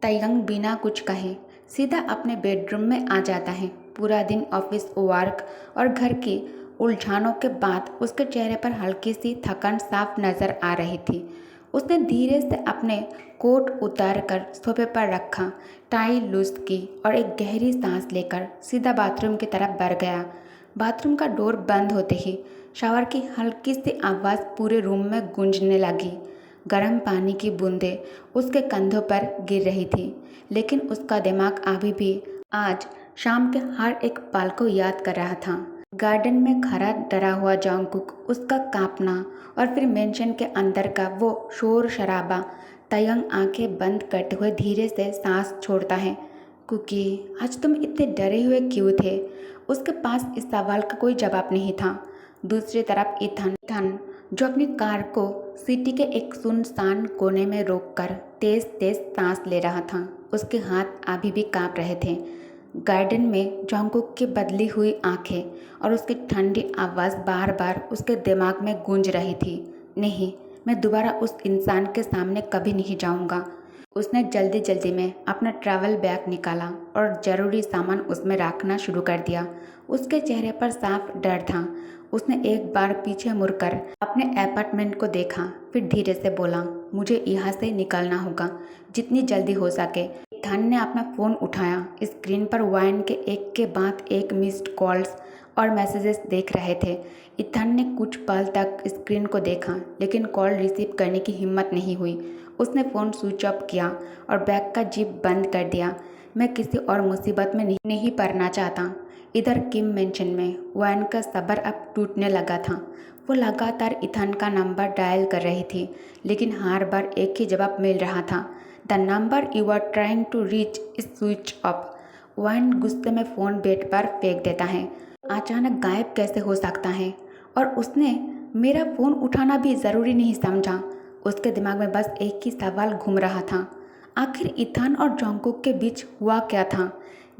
तयंग बिना कुछ कहे सीधा अपने बेडरूम में आ जाता है। पूरा दिन ऑफिस वर्क और घर की उलझानों के बाद उसके चेहरे पर हल्की सी थकान साफ नजर आ रही थी। उसने धीरे से अपने कोट उतार कर सोफे पर रखा, टाई लूज की और एक गहरी सांस लेकर सीधा बाथरूम की तरफ बढ़ गया। बाथरूम का डोर बंद होते ही शावर की हल्की सी आवाज़ पूरे रूम में गूंजने लगी। गर्म पानी की बूंदें उसके कंधों पर गिर रही थी, लेकिन उसका दिमाग अभी भी आज शाम के हर एक पल को याद कर रहा था। गार्डन में खड़ा डरा हुआ जॉन्गकुक, उसका कांपना और फिर मेंशन के अंदर का वो शोर शराबा। तयंग आंखें बंद करते हुए धीरे से सांस छोड़ता है। कुकी, आज तुम इतने डरे हुए क्यों थे? उसके पास इस सवाल का कोई जवाब नहीं था। दूसरी तरफ इथन जो अपनी कार को सिटी के एक सुनसान कोने में रोककर तेज तेज सांस ले रहा था, उसके हाथ अभी भी कांप रहे थे। गार्डन में जॉन्गकुक की बदली हुई आंखें और उसकी ठंडी आवाज़ बार बार उसके दिमाग में गूंज रही थी। नहीं, मैं दोबारा उस इंसान के सामने कभी नहीं जाऊंगा। उसने जल्दी जल्दी में अपना ट्रैवल बैग निकाला और ज़रूरी सामान उसमें रखना शुरू कर दिया। उसके चेहरे पर साफ डर था। उसने एक बार पीछे मुड़कर अपने अपार्टमेंट को देखा, फिर धीरे से बोला, मुझे यहाँ से निकलना होगा, जितनी जल्दी हो सके। इथान ने अपना फ़ोन उठाया। स्क्रीन पर वाइन के एक के बाद एक मिस्ड कॉल्स और मैसेजेस देख रहे थे। इथान ने कुछ पल तक स्क्रीन को देखा, लेकिन कॉल रिसीव करने की हिम्मत नहीं हुई। उसने फ़ोन स्विच ऑफ किया और बैग का जिप बंद कर दिया। मैं किसी और मुसीबत में नहीं पड़ना चाहता। इधर किम मेंशन में वाइन का सब्र अब टूटने लगा था। वो लगातार इथान का नंबर डायल कर रही थी, लेकिन हर बार एक ही जवाब मिल रहा था, the number you are trying to reach is switch off. वाइन गुस्से में फ़ोन बेड पर फेंक देता है। अचानक गायब कैसे हो सकता है? और उसने मेरा फ़ोन उठाना भी ज़रूरी नहीं समझा। उसके दिमाग में बस एक ही सवाल घूम रहा था, आखिर इथान और जॉन्गकुक के बीच हुआ क्या था?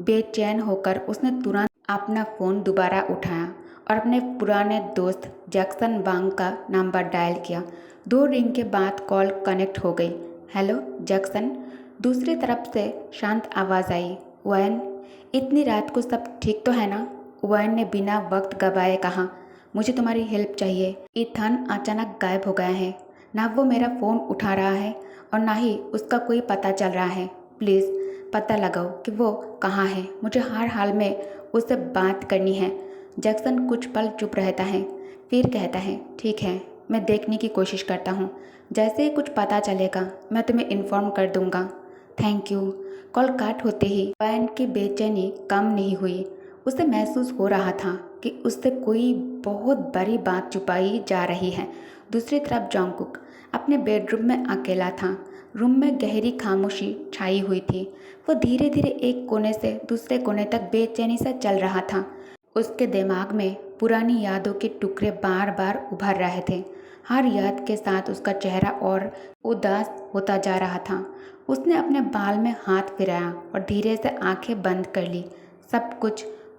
बेचैन होकर उसने तुरंत अपना फ़ोन दोबारा उठाया और अपने पुराने दोस्त जैक्सन वांग का नंबर डायल किया। 2 रिंग के बाद कॉल कनेक्ट हो गई। हेलो जैक्सन, दूसरी तरफ से शांत आवाज़ आई। वैन, इतनी रात को सब ठीक तो है ना? वैन ने बिना वक्त गवाए कहा, मुझे तुम्हारी हेल्प चाहिए। इथान अचानक गायब हो गया है। ना वो मेरा फ़ोन उठा रहा है और ना ही उसका कोई पता चल रहा है। प्लीज़ पता लगाओ कि वो कहाँ है। मुझे हर हाल में उससे बात करनी है। जैक्सन कुछ पल चुप रहता है, फिर कहता है, ठीक है, मैं देखने की कोशिश करता हूँ। जैसे ही कुछ पता चलेगा मैं तुम्हें इन्फॉर्म कर दूँगा। Thank you. कॉल काट होते ही वैन की बेचैनी कम नहीं हुई। उसे महसूस हो रहा था कि उससे कोई बहुत बड़ी बात छुपाई जा रही है। दूसरी तरफ जॉन्गकुक अपने बेडरूम में अकेला था। रूम में गहरी खामोशी छाई हुई थी। वो धीरे धीरे एक कोने से दूसरे कोने तक बेचैनी से चल रहा था। उसके दिमाग में पुरानी यादों के टुकड़े बार बार उभर रहे थे। हर याद के साथ उसका चेहरा और उदास होता जा रहा था। उसने अपने बाल में हाथ फिराया और धीरे से आंखें बंद कर ली।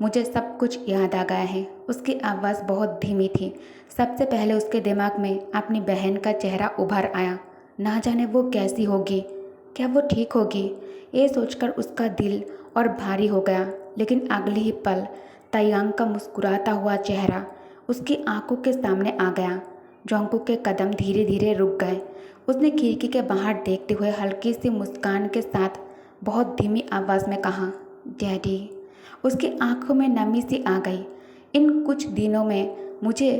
मुझे सब कुछ याद आ गया है। उसकी आवाज़ बहुत धीमी थी। सबसे पहले उसके दिमाग में अपनी बहन का चेहरा उभर आया। ना जाने वो कैसी होगी, क्या वो ठीक होगी? ये सोचकर उसका दिल और भारी हो गया। लेकिन अगले ही पल तयंग का मुस्कुराता हुआ चेहरा उसकी आंखों के सामने आ गया। जॉन्गकुक के कदम धीरे धीरे रुक गए। उसने खिड़की के बाहर देखते हुए हल्की सी मुस्कान के साथ बहुत धीमी आवाज़ में कहा, डैडी। उसकी आंखों में नमी सी आ गई। इन कुछ दिनों में मुझे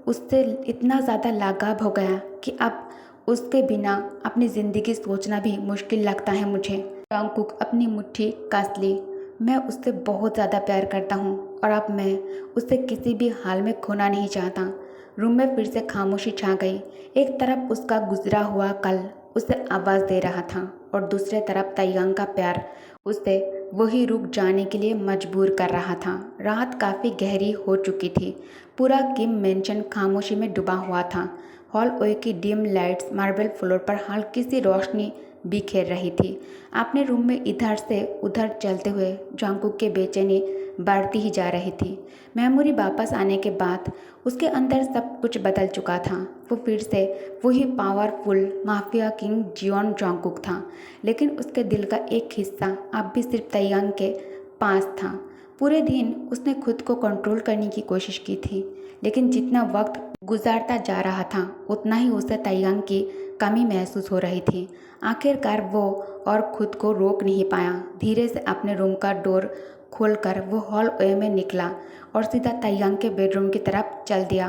उससे इतना ज़्यादा लगाव हो गया कि अब उसके बिना अपनी ज़िंदगी सोचना भी मुश्किल लगता है मुझे। जॉन्गकुक अपनी मुट्ठी कस ली। मैं उससे बहुत ज़्यादा प्यार करता हूँ और अब मैं उसे किसी भी हाल में खोना नहीं चाहता। रूम में फिर से खामोशी छा गई। एक तरफ उसका गुजरा हुआ कल उसे आवाज़ दे रहा था और दूसरे तरफ तयंग का प्यार उसे वही रुक जाने के लिए मजबूर कर रहा था। रात काफ़ी गहरी हो चुकी थी। पूरा किम मेंशन खामोशी में डूबा हुआ था। हॉलवे की डिम लाइट्स मार्बल फ्लोर पर हल्की सी रोशनी बिखेर रही थी। अपने रूम में इधर से उधर चलते हुए जॉन्गकुक की बेचैनी बढ़ती ही जा रही थी। मेमोरी वापस आने के बाद उसके अंदर सब कुछ बदल चुका था। वो फिर से वही powerful mafia king Jeon Jungkook था, लेकिन उसके दिल का एक हिस्सा अब भी सिर्फ तैयांग के पास था। पूरे दिन उसने खुद को कंट्रोल करने की कोशिश की थी, लेकिन जितना वक्त गुजरता जा रहा था उतना ही उसे तैयांग की कमी महसूस हो रही थी। आखिरकार वो और खुद को रोक नहीं पाया। धीरे से अपने रूम का डोर खोलकर वो हॉलवे में निकला और सीधा तैयांग के बेडरूम की तरफ चल दिया।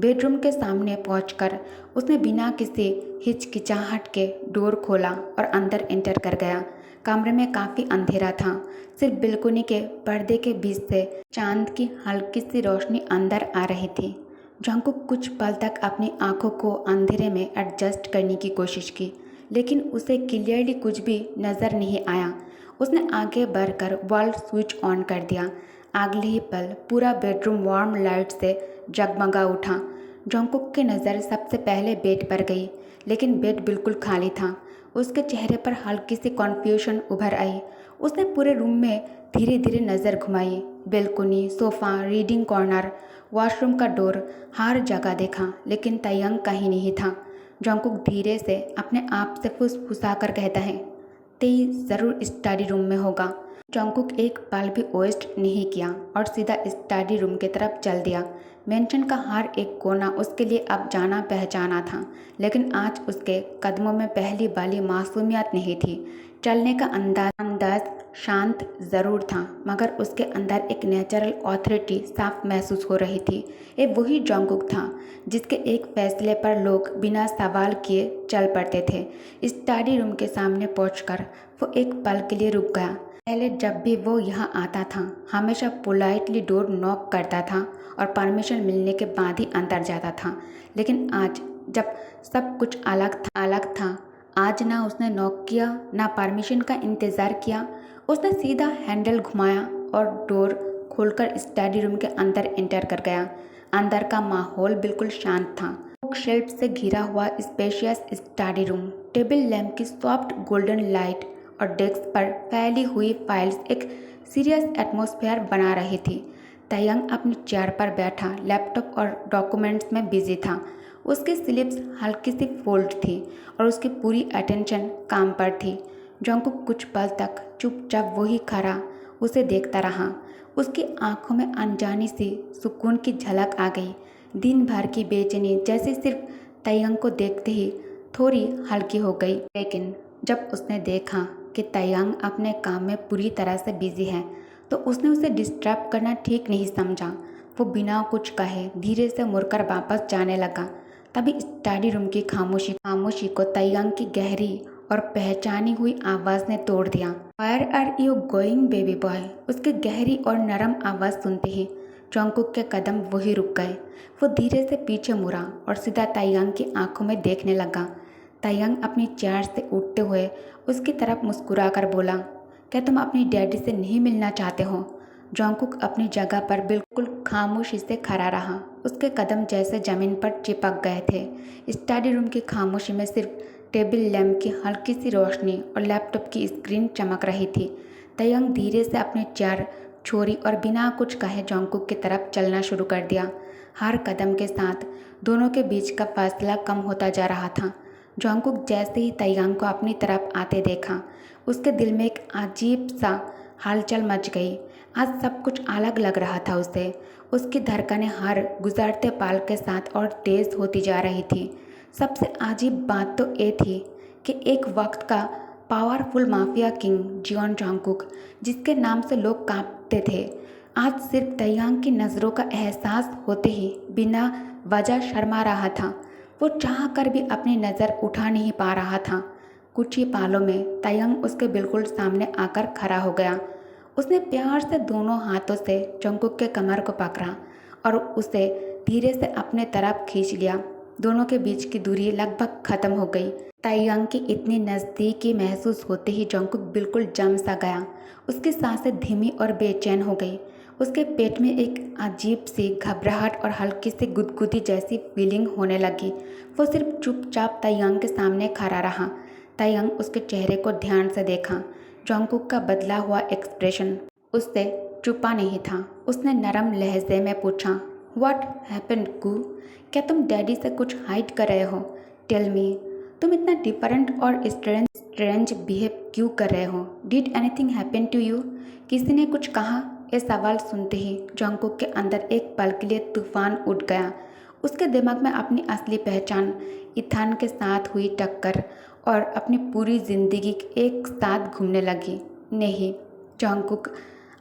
बेडरूम के सामने पहुंचकर उसने बिना किसी हिचकिचाहट के डोर खोला और अंदर एंटर कर गया। कमरे में काफ़ी अंधेरा था। सिर्फ बिल्कुनी के पर्दे के बीच से चांद की हल्की सी रोशनी अंदर आ रही थी। जंकुक कुछ पल तक अपनी आंखों को अंधेरे में एडजस्ट करने की कोशिश की, लेकिन उसे क्लियरली कुछ भी नज़र नहीं आया। उसने आगे बढ़कर वॉल स्विच ऑन कर दिया। अगले ही पल पूरा बेडरूम वार्म लाइट से जगमगा उठा। जंकुक की नज़र सबसे पहले बेड पर गई, लेकिन बेड बिल्कुल खाली था। उसके चेहरे पर हल्की सी कन्फ्यूजन उभर आई। उसने पूरे रूम में धीरे धीरे नज़र घुमाई। Balcony, sofa, reading corner, washroom का डोर, हर जगह देखा, लेकिन तैयांग कहीं नहीं था। जंकुक धीरे से अपने आप से फुसफुसाकर कहता है, तेई ज़रूर स्टडी रूम में होगा। जंकुक एक पल भी वेस्ट नहीं किया और सीधा स्टडी रूम की तरफ चल दिया। मेंशन का हर एक कोना उसके लिए अब जाना पहचाना था, लेकिन आज उसके कदमों में पहली वाली मासूमियत नहीं थी। चलने का अंदाज शांत ज़रूर था, मगर उसके अंदर एक नेचुरल ऑथोरिटी साफ महसूस हो रही थी। ये वही जंकुक था जिसके एक फैसले पर लोग बिना सवाल किए चल पड़ते थे। स्टडी रूम के सामने पहुंचकर वो एक पल के लिए रुक गया। पहले जब भी वो यहाँ आता था हमेशा पोलाइटली डोर नॉक करता था और परमिशन मिलने के बाद ही अंदर जाता था, लेकिन आज जब सब कुछ अलग था, आज ना उसने नॉक किया ना परमिशन का इंतज़ार किया। उसने सीधा हैंडल घुमाया और डोर खोलकर स्टडी रूम के अंदर एंटर कर गया। अंदर का माहौल बिल्कुल शांत था। बुक शेल्फ से घिरा हुआ spacious study room, table lamp की सॉफ्ट गोल्डन लाइट और डेस्क पर फैली हुई फाइल्स एक सीरियस एटमॉस्फेयर बना रही थी। तैयांग अपनी चेयर पर बैठा लैपटॉप और डॉक्यूमेंट्स में बिजी था। उसकी स्लिप्स हल्की सी फोल्ड थी और उसकी पूरी अटेंशन काम पर थी। जंकुक कुछ पल तक चुपचाप वही खड़ा उसे देखता रहा। उसकी आंखों में अनजानी सी सुकून की झलक आ गई। दिन भर की बेचैनी जैसे सिर्फ तैयांग को देखते ही थोड़ी हल्की हो गई। लेकिन जब उसने देखा कि तैयांग अपने काम में पूरी तरह से बिजी है, तो उसने उसे डिस्टर्ब करना ठीक नहीं समझा। वो बिना कुछ कहे धीरे से मुड़कर वापस जाने लगा। तभी स्टडी रूम की खामोशी को तैयांग की गहरी और पहचानी हुई आवाज़ ने तोड़ दिया। Where are you going, baby boy? उसकी गहरी और नरम आवाज़ सुनते ही जंकुक के कदम वही रुक गए। वो धीरे से पीछे मुड़ा और सीधा तैयांग की आंखों में देखने लगा। तैयांग अपनी चेयर से उठते हुए उसकी तरफ मुस्कुराकर बोला, क्या तुम अपनी डैडी से नहीं मिलना चाहते हो? जंकुक अपनी जगह पर बिल्कुल खामोशी से खड़ा रहा। उसके कदम जैसे जमीन पर चिपक गए थे। स्टडी रूम की खामोशी में सिर्फ टेबल लैंप की हल्की सी रोशनी और लैपटॉप की स्क्रीन चमक रही थी। तैयांग धीरे से अपनी चेयर छोड़ी और बिना कुछ कहे जंकुक की तरफ चलना शुरू कर दिया। हर कदम के साथ दोनों के बीच का फासला कम होता जा रहा था। जंकुक जैसे ही तैयांग को अपनी तरफ आते देखा, उसके दिल में एक अजीब सा हलचल मच गई। आज सब कुछ अलग लग रहा था उसे। उसकी धड़कनें हर गुजरते पल के साथ और तेज़ होती जा रही थी। सबसे अजीब बात तो ये थी कि एक वक्त का powerful mafia king Jeon Jungkook, जिसके नाम से लोग कांपते थे, आज सिर्फ तैयांग की नज़रों का एहसास होते ही बिना वजह शर्मा रहा था। वो चाह कर भी अपनी नज़र उठा नहीं पा रहा था। कुछ ही पालों में तैयांग उसके बिल्कुल सामने आकर खड़ा हो गया। उसने प्यार से दोनों हाथों से जंकुक के कमर को पकड़ा और उसे धीरे से अपने तरफ खींच लिया। दोनों के बीच की दूरी लगभग खत्म हो गई। तैयांग की इतनी नज़दीकी महसूस होते ही जंकुक बिल्कुल जम सा गया। उसकी सांसें धीमी और बेचैन हो गई। उसके पेट में एक अजीब सी घबराहट और हल्की सी गुदगुदी जैसी फीलिंग होने लगी। वो सिर्फ चुपचाप तैयांग के सामने खड़ा रहा। तैयांग उसके चेहरे को ध्यान से देखा। जंकुक का बदला हुआ एक्सप्रेशन उससे छुपा नहीं था। उसने नरम लहजे में पूछा, व्हाट हैपेंड गू? क्या तुम डैडी से कुछ हाइड कर रहे हो? टेल मी, तुम इतना डिफरेंट और स्ट्रेंज बिहेव क्यों कर रहे हो? Did anything happen to you? किसी ने कुछ कहा? ये सवाल सुनते ही जंगकुक के अंदर एक पल के लिए तूफान उठ गया। उसके दिमाग में अपनी असली पहचान, इथान के साथ हुई टक्कर और अपनी पूरी जिंदगी एक साथ घूमने लगी। नहीं जंगकुक,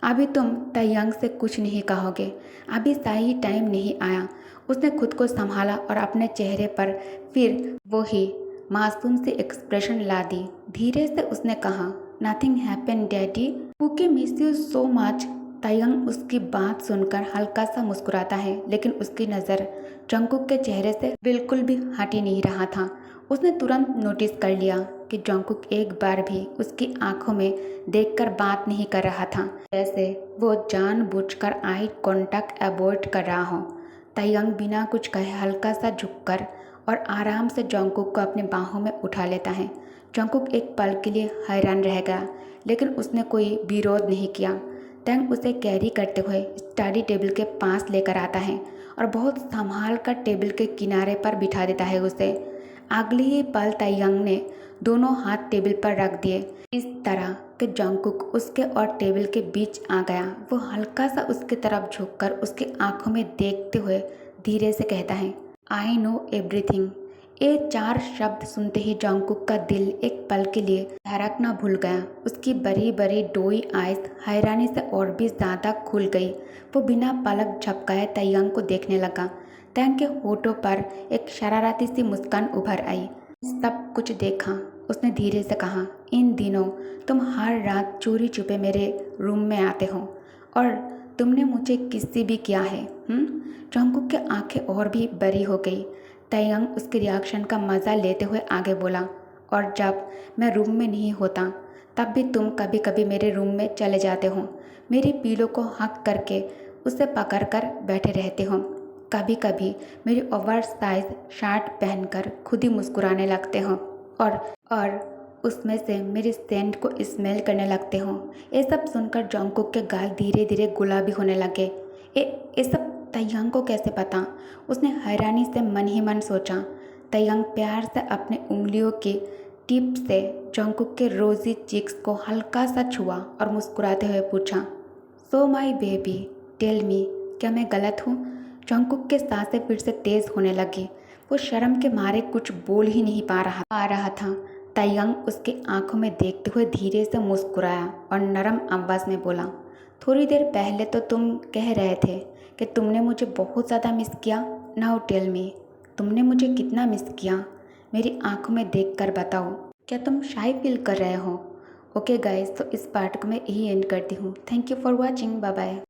अभी तुम तयंग से कुछ नहीं कहोगे। अभी सही टाइम नहीं आया। उसने खुद को संभाला और अपने चेहरे पर फिर वही मासूम सी एक्सप्रेशन ला दी। धीरे से उसने कहा, nothing happen daddy, okay miss you so much. तयंग उसकी बात सुनकर हल्का सा मुस्कुराता है, लेकिन उसकी नज़र जंगकुक के चेहरे से बिल्कुल भी हट ही नहीं रहा था। उसने तुरंत नोटिस कर लिया कि जंगकुक एक बार भी उसकी आंखों में देखकर बात नहीं कर रहा था, जैसे वो जानबूझकर आई कांटेक्ट अवॉइड कर रहा हो। तयंग बिना कुछ कहे हल्का सा झुककर और आराम से जंगकुक को अपने बाहों में उठा लेता है। जंगकुक एक पल के लिए हैरान रह गया, लेकिन उसने कोई विरोध नहीं किया। तयंग उसे कैरी करते हुए स्टडी टेबल के पास लेकर आता है और बहुत संभाल कर टेबल के किनारे पर बिठा देता है उसे। अगले ही पल तयंग ने दोनों हाथ टेबल पर रख दिए, इस तरह कि जंगकुक उसके और टेबल के बीच आ गया। वो हल्का सा उसकी तरफ झुककर उसकी आंखों में देखते हुए धीरे से कहता है, आई नो एवरीथिंग। ये 4 शब्द सुनते ही जंगकुक का दिल एक पल के लिए धड़कना भूल गया। उसकी बड़ी बड़ी डोई आइज हैरानी से और भी ज़्यादा खुल गई। वो बिना पलक झपकाए तयंग को देखने लगा। तयंग के होठों पर एक शरारती सी मुस्कान उभर आई। सब कुछ देखा, उसने धीरे से कहा। इन दिनों तुम हर रात चोरी छुपे मेरे रूम में आते हो और तुमने मुझे किसी भी किया है? जंगकुक की आंखें और भी बड़ी हो गई। तयंग उसके रिएक्शन का मज़ा लेते हुए आगे बोला, और जब मैं रूम में नहीं होता तब भी तुम कभी कभी मेरे रूम में चले जाते हो। मेरी पीलो को हक करके उसे पकड़कर बैठे रहते हो। कभी कभी मेरी ओवर साइज शर्ट पहनकर खुद ही मुस्कुराने लगते हो और उसमें से मेरी सेंट को स्मेल करने लगते हो। ये सब सुनकर जंगकुक के गाल धीरे धीरे गुलाबी होने लगे। ये सब तयंग को कैसे पता? उसने हैरानी से मन ही मन सोचा। तयंग प्यार से अपने उंगलियों की टिप से जंगकुक के रोजी चिक्स को हल्का सा छुआ और मुस्कुराते हुए पूछा, सो माई बेबी टेल मी, क्या मैं गलत हूँ? जंगकुक के सांसें फिर से तेज होने लगी। वो शर्म के मारे कुछ बोल ही नहीं पा रहा था। तयंग उसकी आंखों में देखते हुए धीरे से मुस्कुराया और नरम आवाज़ में बोला, थोड़ी देर पहले तो तुम कह रहे थे कि तुमने मुझे बहुत ज़्यादा मिस किया। नाउ टेल मी, तुमने मुझे कितना मिस किया? मेरी आंखों में देखकर बताओ। क्या तुम शाय फील कर रहे हो? ओके गाइस, तो इस पार्ट को मैं यही एंड करती हूँ। Thank you for watching, bye bye.